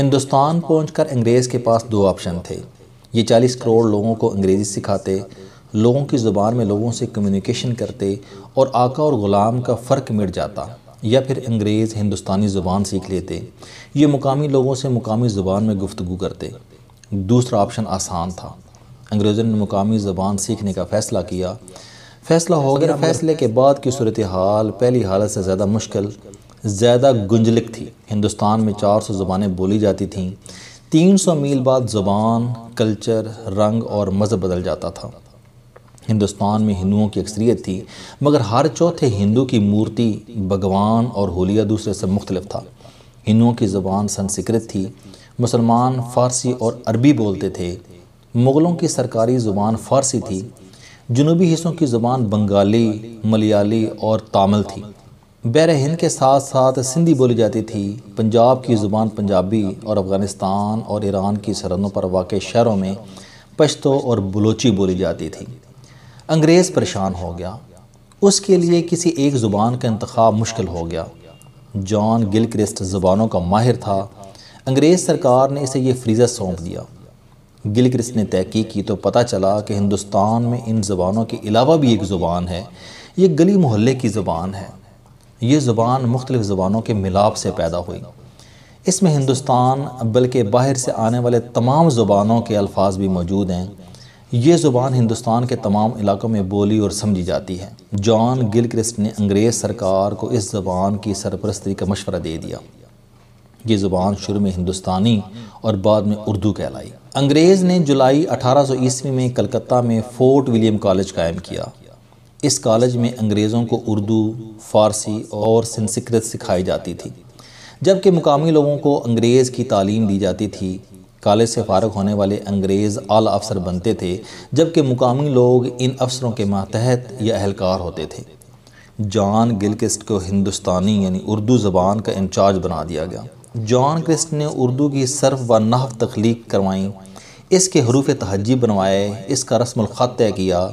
ہندوستان پہنچ کر انگریز کے پاس دو آپشن تھے۔ یہ 40 کروڑ لوگوں کو انگریزی سکھاتے، لوگوں کی زبان میں لوگوں سے کمیونیکیشن کرتے اور آقا اور غلام کا فرق مٹ جاتا، یا پھر انگریز ہندوستانی زبان سیکھ لیتے، یہ مقامی لوگوں سے مقامی زبان میں گفتگو کرتے۔ دوسرا آپشن آسان تھا۔ انگریزوں نے مقامی زبان سیکھنے کا فیصلہ کیا۔ فیصلہ ہو گیا، فیصلے کے بعد کی صورتحال پہلی حالت سے زیادہ مشکل، زیادہ گنجلک تھی۔ ہندوستان میں 400 زبانیں بولی جاتی تھیں۔ 300 میل بعد زبان، کلچر، رنگ اور مذہب بدل جاتا تھا۔ ہندوستان میں ہندوؤں کی اکثریت تھی، مگر ہر چوتھے ہندو کی مورتی، بھگوان اور حلیہ دوسرے سے مختلف تھا۔ ہندوؤں کی زبان سنسکرت تھی، مسلمان فارسی اور عربی بولتے تھے۔ مغلوں کی سرکاری زبان فارسی تھی۔ جنوبی حصوں کی زبان بنگالی، ملیالی اور تامل تھی۔ بحر ہند کے ساتھ ساتھ سندھی بولی جاتی تھی۔ پنجاب کی زبان پنجابی اور افغانستان اور ایران کی سرحدوں پر واقع شہروں میں پشتو اور بلوچی بولی جاتی تھی۔ انگریز پریشان ہو گیا۔ اس کے لیے کسی ایک زبان کا انتخاب مشکل ہو گیا۔ جان گلکرسٹ زبانوں کا ماہر تھا۔ انگریز سرکار نے اسے یہ فریضہ سونپ دیا۔ گلکرسٹ نے تحقیق کی تو پتہ چلا کہ ہندوستان میں ان زبانوں کے علاوہ بھی ایک زبان ہے۔ یہ گلی محلے کی زبان ہے۔ یہ زبان مختلف زبانوں کے ملاپ سے پیدا ہوئی۔ اس میں ہندوستان بلکہ باہر سے آنے والے تمام زبانوں کے الفاظ بھی موجود ہیں۔ یہ زبان ہندوستان کے تمام علاقوں میں بولی اور سمجھی جاتی ہے۔ جان گلکرسٹ نے انگریز سرکار کو اس زبان کی سرپرستی کا مشورہ دے دیا۔ یہ زبان شروع میں ہندوستانی اور بعد میں اردو کہلائی۔ انگریز نے جولائی 1800 میں کلکتہ میں فورٹ ولیم کالج قائم کیا۔ اس کالج میں انگریزوں کو اردو، فارسی اور سنسکرت سکھائی جاتی تھی، جبکہ مقامی لوگوں کو انگریز کی تعلیم دی جاتی تھی۔ کالج سے فارغ ہونے والے انگریز اعلیٰ افسر بنتے تھے، جبکہ مقامی لوگ ان افسروں کے ماتحت یا اہلکار ہوتے تھے۔ جان گلکرسٹ کو ہندوستانی یعنی اردو زبان کا انچارج بنا دیا گیا۔ جان گلکرسٹ نے اردو کی صرف و نحو تخلیق کروائیں، اس کے حروف تہجی بنوائے، اس کا رسم الخط طے کیا،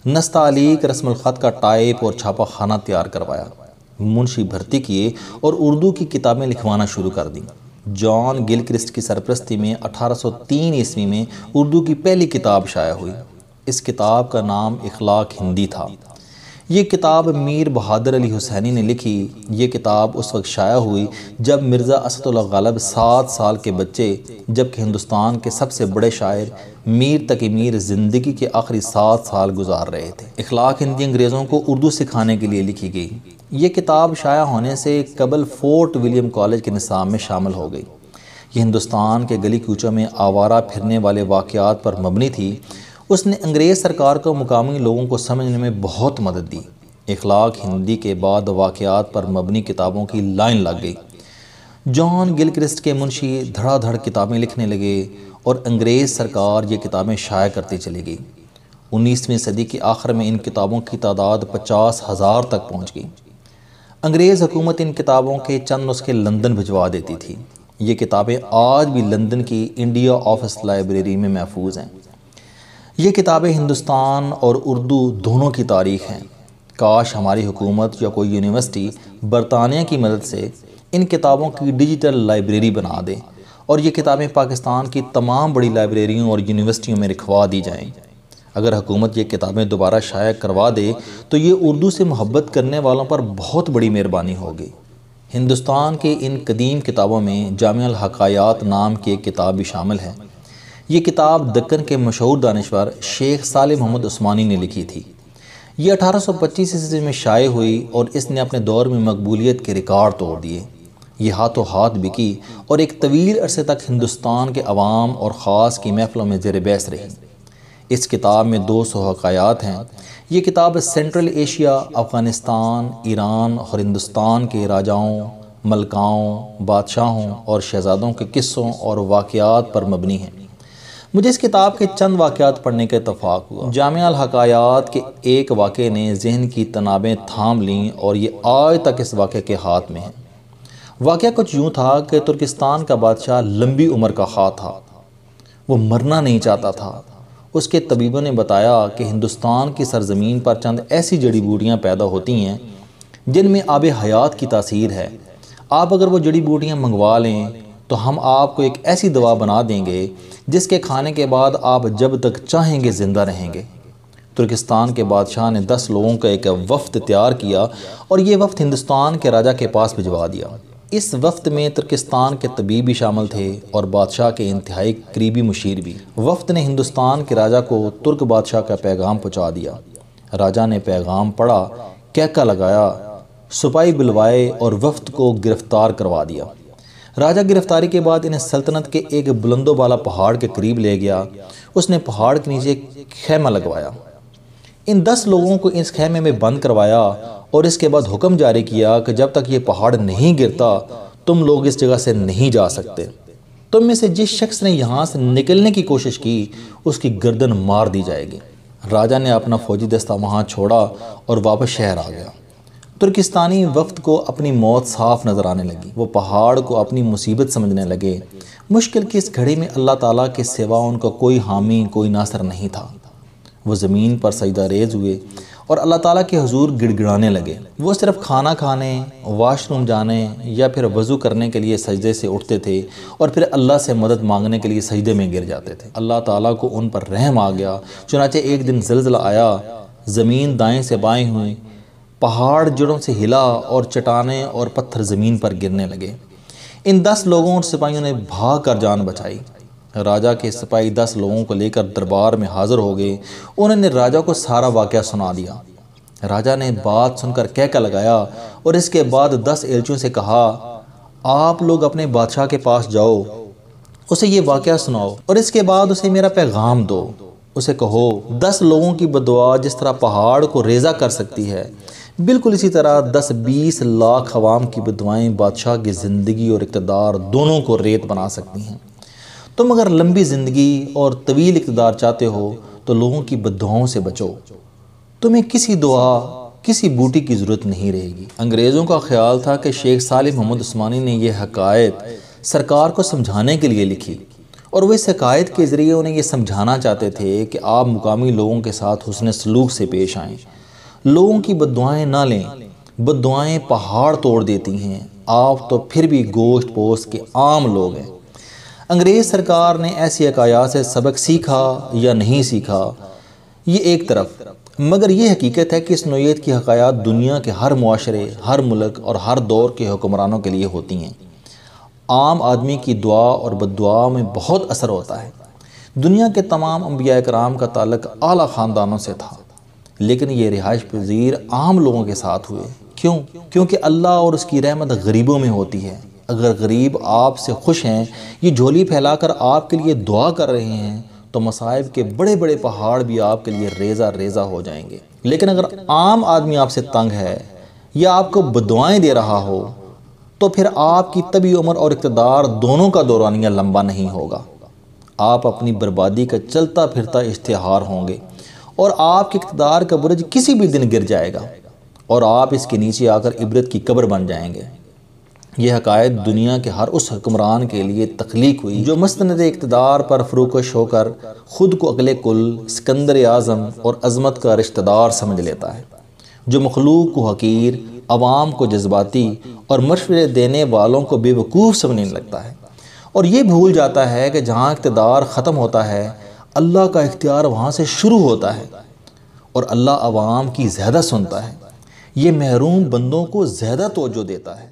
نستعلیق رسم الخط کا ٹائپ اور چھاپا خانہ تیار کروایا، منشی بھرتی کیے اور اردو کی کتابیں لکھوانا شروع کر دیں۔ جان گلکرسٹ کی سرپرستی میں 1803 میں اردو کی پہلی کتاب شائع ہوئی۔ اس کتاب کا نام اخلاق ہندی تھا۔ یہ کتاب میر بہادر علی حسینی نے لکھی۔ یہ کتاب اس وقت شائع ہوئی جب مرزا اسد اللہ غالب 7 سال کے بچے، جبکہ ہندوستان کے سب سے بڑے شاعر میر تقی میر زندگی کے آخری 7 سال گزار رہے تھے۔ اخلاق ہندی انگریزوں کو اردو سکھانے کے لیے لکھی گئی۔ یہ کتاب شائع ہونے سے قبل فورٹ ولیم کالج کے نصاب میں شامل ہو گئی۔ یہ ہندوستان کے گلی کوچوں میں آوارہ پھرنے والے واقعات پر مبنی تھی۔ اس نے انگریز سرکار کو مقامی لوگوں کو سمجھنے میں بہت مدد دی۔ اخلاق ہندی کے بعد واقعات پر مبنی کتابوں کی لائن لگ گئی۔ جان گلکرسٹ کے منشی دھڑا دھڑ کتابیں لکھنے لگے اور انگریز سرکار یہ کتابیں شائع کرتی چلی گئی۔ 19ویں صدی کے آخر میں ان کتابوں کی تعداد 50,000 تک پہنچ گئی۔ انگریز حکومت ان کتابوں کے چند نسخے لندن بھجوا دیتی تھی۔ یہ کتابیں آج بھی لندن کی انڈیا آفس لائبریری میں محفوظ ہیں۔ یہ کتابیں ہندوستان اور اردو دونوں کی تاریخ ہیں۔ کاش ہماری حکومت یا کوئی یونیورسٹی برطانیہ کی مدد سے ان کتابوں کی ڈیجیٹل لائبریری بنا دے اور یہ کتابیں پاکستان کی تمام بڑی لائبریریوں اور یونیورسٹیوں میں رکھوا دی جائیں۔ اگر حکومت یہ کتابیں دوبارہ شائع کروا دے تو یہ اردو سے محبت کرنے والوں پر بہت بڑی مہربانی ہوگی۔ ہندوستان کے ان قدیم کتابوں میں جامع الحکایات نام کی ایک کتاب بھی شامل ہے۔ یہ کتاب دکن کے مشہور دانشور شیخ صالح محمد عثمانی نے لکھی تھی۔ یہ 1825 میں شائع ہوئی اور اس نے اپنے دور میں مقبولیت کے ریکارڈ توڑ دیے۔ یہ ہاتھوں ہاتھ بکی اور ایک طویل عرصے تک ہندوستان کے عوام اور خاص کی محفلوں میں زیر بحث رہی۔ اس کتاب میں 200 حکایات ہیں۔ یہ کتاب سینٹرل ایشیا، افغانستان، ایران اور ہندوستان کے راجاؤں، ملکاؤں، بادشاہوں اور شہزادوں کے قصوں اور واقعات پر مبنی ہے۔ مجھے اس کتاب کے چند واقعات پڑھنے کا اتفاق ہوا۔ جامع الحکایات کے ایک واقعے نے ذہن کی تنابیں تھام لیں اور یہ آج تک اس واقعے کے ہاتھ میں ہے۔ واقعہ کچھ یوں تھا کہ ترکستان کا بادشاہ لمبی عمر کا خواہ تھا۔ وہ مرنا نہیں چاہتا تھا۔ اس کے طبیبوں نے بتایا کہ ہندوستان کی سرزمین پر چند ایسی جڑی بوٹیاں پیدا ہوتی ہیں جن میں آب حیات کی تاثیر ہے۔ آپ اگر وہ جڑی بوٹیاں منگوا لیں تو ہم آپ کو ایک ایسی دوا بنا دیں گے جس کے کھانے کے بعد آپ جب تک چاہیں گے زندہ رہیں گے۔ ترکستان کے بادشاہ نے 10 لوگوں کا ایک وفد تیار کیا اور یہ وفد ہندوستان کے راجہ کے پاس بھجوا دیا۔ اس وفد میں ترکستان کے طبیب بھی شامل تھے اور بادشاہ کے انتہائی قریبی مشیر بھی۔ وفد نے ہندوستان کے راجہ کو ترک بادشاہ کا پیغام پہنچا دیا۔ راجہ نے پیغام پڑھا، کہکا لگایا، سپاہی بلوائے اور وفد کو گرفتار کروا دیا۔ راجہ گرفتاری کے بعد انہیں سلطنت کے ایک بلند و بالا پہاڑ کے قریب لے گیا۔ اس نے پہاڑ کے نیچے ایک خیمہ لگوایا۔ ان 10 لوگوں کو اس خیمے میں بند کروایا اور اس کے بعد حکم جاری کیا کہ جب تک یہ پہاڑ نہیں گرتا تم لوگ اس جگہ سے نہیں جا سکتے۔ تم میں سے جس شخص نے یہاں سے نکلنے کی کوشش کی اس کی گردن مار دی جائے گی۔ راجہ نے اپنا فوجی دستہ وہاں چھوڑا اور واپس شہر آ گیا۔ ترکستانی وفد کو اپنی موت صاف نظر آنے لگی۔ وہ پہاڑ کو اپنی مصیبت سمجھنے لگے۔ مشکل کی اس گھڑی میں اللہ تعالیٰ کے سوا ان کا کوئی حامی، کوئی ناصر نہیں تھا۔ وہ زمین پر سجدہ ریز ہوئے اور اللہ تعالیٰ کے حضور گڑ گڑانے لگے۔ وہ صرف کھانا کھانے، واش روم جانے یا پھر وضو کرنے کے لیے سجدے سے اٹھتے تھے اور پھر اللہ سے مدد مانگنے کے لیے سجدے میں گر جاتے تھے۔ اللہ تعالیٰ کو ان پر رحم آ گیا، چنانچہ ایک دن زلزلہ آیا، زمین دائیں سے بائیں ہوئی، پہاڑ جڑوں سے ہلا اور چٹانیں اور پتھر زمین پر گرنے لگے۔ ان 10 لوگوں اور سپاہیوں نے بھاگ کر جان بچائی۔ راجہ کے سپاہی 10 لوگوں کو لے کر دربار میں حاضر ہو گئے۔ انہوں نے راجہ کو سارا واقعہ سنا دیا۔ راجہ نے بات سن کر کہکا لگایا اور اس کے بعد 10 ایلچیوں سے کہا، آپ لوگ اپنے بادشاہ کے پاس جاؤ، اسے یہ واقعہ سناؤ اور اس کے بعد اسے میرا پیغام دو۔ اسے کہو 10 لوگوں کی بددعا جس طرح پہاڑ کو ریزہ کر سکتی ہے، بالکل اسی طرح 10-20 لاکھ عوام کی بددعائیں بادشاہ کی زندگی اور اقتدار دونوں کو ریت بنا سکتی ہیں۔ تم اگر لمبی زندگی اور طویل اقتدار چاہتے ہو تو لوگوں کی بددعاؤں سے بچو۔ تمہیں کسی دعا، کسی بوٹی کی ضرورت نہیں رہے گی۔ انگریزوں کا خیال تھا کہ شیخ صالح محمد عثمانی نے یہ حقائق سرکار کو سمجھانے کے لیے لکھی اور وہ اس حقائق کے ذریعے انہیں یہ سمجھانا چاہتے تھے کہ آپ مقامی لوگوں کے ساتھ حسن سلوک سے پیش آئیں، لوگوں کی بددعائیں نہ لیں۔ بددعائیں پہاڑ توڑ دیتی ہیں، آپ تو پھر بھی گوشت پوست کے عام لوگ ہیں۔ انگریز سرکار نے ایسی حکایات سے سبق سیکھا یا نہیں سیکھا یہ ایک طرف، مگر یہ حقیقت ہے کہ اس نوعیت کی حکایات دنیا کے ہر معاشرے، ہر ملک اور ہر دور کے حکمرانوں کے لیے ہوتی ہیں۔ عام آدمی کی دعا اور بددعا میں بہت اثر ہوتا ہے۔ دنیا کے تمام انبیاء کرام کا تعلق اعلیٰ خاندانوں سے تھا، لیکن یہ رہائش پذیر عام لوگوں کے ساتھ ہوئے۔ کیوں؟ کیونکہ اللہ اور اس کی رحمت غریبوں میں ہوتی ہے۔ اگر غریب آپ سے خوش ہیں، یہ جھولی پھیلا کر آپ کے لیے دعا کر رہے ہیں، تو مصائب کے بڑے بڑے پہاڑ بھی آپ کے لیے ریزہ ریزہ ہو جائیں گے۔ لیکن اگر عام آدمی آپ سے تنگ ہے یا آپ کو بددعائیں دے رہا ہو تو پھر آپ کی طبی عمر اور اقتدار دونوں کا دورانیہ لمبا نہیں ہوگا۔ آپ اپنی بربادی کا چلتا پھرتا اشتہار ہوں گے اور آپ کے اقتدار کا برج کسی بھی دن گر جائے گا اور آپ اس کے نیچے آ کر عبرت کی قبر بن جائیں گے۔ یہ حقائق دنیا کے ہر اس حکمران کے لیے تخلیق ہوئی جو مستند اقتدار پر فروکش ہو کر خود کو عقل کل، سکندر اعظم اور عظمت کا رشتہ دار سمجھ لیتا ہے، جو مخلوق کو حقیر، عوام کو جذباتی اور مشورے دینے والوں کو بے وقوف سمجھنے لگتا ہے، اور یہ بھول جاتا ہے کہ جہاں اقتدار ختم ہوتا ہے اللہ کا اختیار وہاں سے شروع ہوتا ہے اور اللہ عوام کی زیادہ سنتا ہے۔ یہ محروم بندوں کو زیادہ توجہ دیتا ہے۔